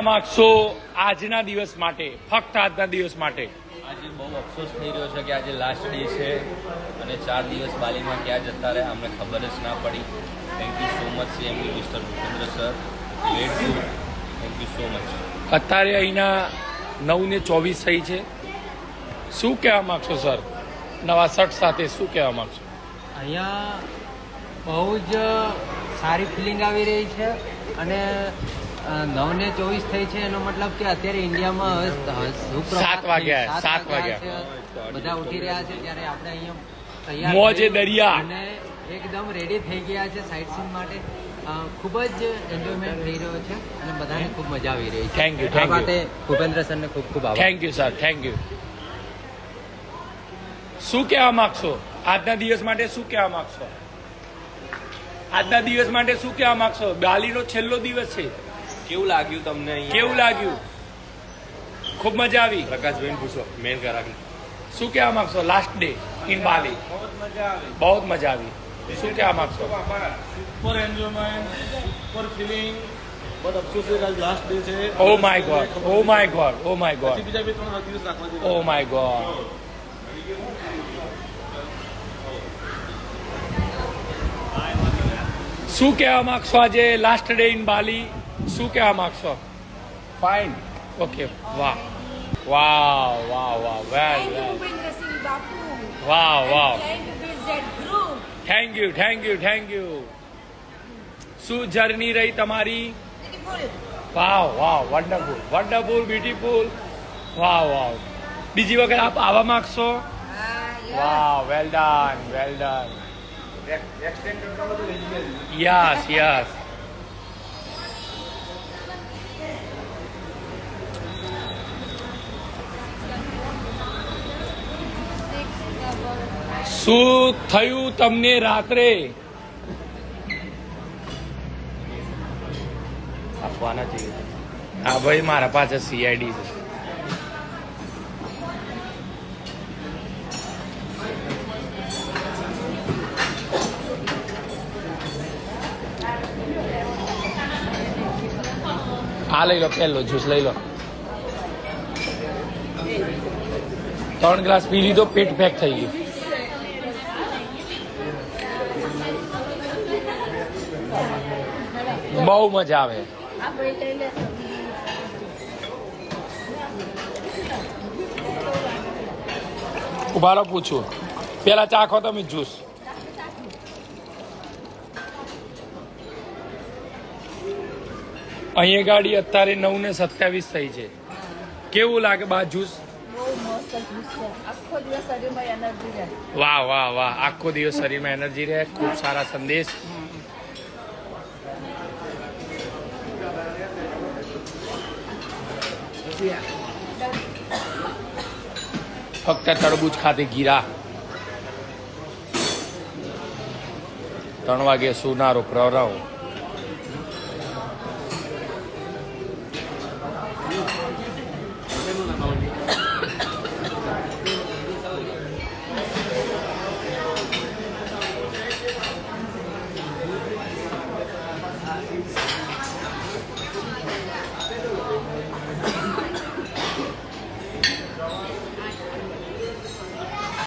કહેવા માંગશો આજના દિવસ માટે, ફક્ત આજના દિવસ માટે? આજે બહુ અફસોસ થઈ રહ્યો છે કે આજે લાસ્ટ ડે છે અને 4 દિવસ બાલીમાં ક્યાં જતા રહ્યા અમને ખબર જ ના પડી. Thank you so much CMD mister Bhupendra sir, great good, thank you so much. અત્યારે અહીંના 9:24 થઈ છે. શું કહેવા માંગશો સર, નવા શર્ટ સાથે શું કહેવા માંગશો? અહીંયા બહુ જ સારી ફિલિંગ આવી રહી છે અને 9:24 થઈ છે એનો મતલબ કે અત્યારે ઇન્ડિયામાં હવે 7 વાગ્યા છે, બધા ઉઠી રહ્યા છે ત્યારે આપણે અહીંયા તૈયાર મોજે થઈ દરિયા અને એકદમ રેડી થઈ ગયા છે સાઇટ સીન માટે. ખૂબ જ એન્જોયમેન્ટ થઈ રહ્યો છે અને બધાને ખૂબ મજા આવી રહી છે. થેન્ક યુ, આ થેન્ક માટે યુ, ભૂપેન્દ્ર સરને ખૂબ ખૂબ આભાર. Thank you sir, thank you. શું કહેવા માંગશો આજના દિવસ માટે? શું કહેવા માંગશો આજના દિવસ માટે? શું કહેવા માંગશો? બાલીનો છેલ્લો દિવસ છે. કેવું લાગ્યું તમને અહીંયા? કેવું લાગ્યું? ખૂબ મજા આવી. પ્રકાશભાઈ પૂછો, મેન કરાવી. શું કહેવા માંગશો? Last day in Bali. બહુ મજા આવી. શું કહેવા માંગશો? Super enjoyment, super feeling. But અફસોસ છે કે આજ લાસ્ટ ડે છે. Oh my God, oh my God, oh my God, પછી બીજા 2-3 દિવસ રાખવા જોઈએ. Oh my God. શું કહેવા માંગશો આજે લાસ્ટ ડે ઇન બાલી? શું કહેવા માંગશો? ફાઇન, ઓકે, વાહ વાહ વાહ વાહ, વેલ વેલ, વાહ વાહ, thank you, thank you, thank you. શું જર્ની રહી તમારી? વાહ વાહ, વન્ડરફુલ, વન્ડરફુલ, બ્યુટીફુલ, વાહ વાહ. બીજી વખત આપ આવવા માંગશો? વાહ, well done, well done. Yes yes. શું થયું તમને રાત્રે? આપવાના જોઈએ. હા ભાઈ, મારા પાસે સીઆઈડી છે. આ લઈ લો, પહેલો જ્યુસ લઈ લો. 3 ગ્લાસ પી લીધો, પેટ પેક થઈ ગયું. બહુ મજા આવે. ઉભા રહો, પૂછું પેલા ચાખો તમે જ્યુસ. અહીંયા ગાડી અત્યારે 9:27 થઈ છે. કેવું લાગે બા જ્યુસ? વાહ વાહ વાહ, આખો દિવસ શરીરમાં એનર્જી રહે. ખૂબ સારા સંદેશ. ફક્ત તરબૂચ ખાતે ગીરા. 3 વાગે સુનારો પ્રવરાવ.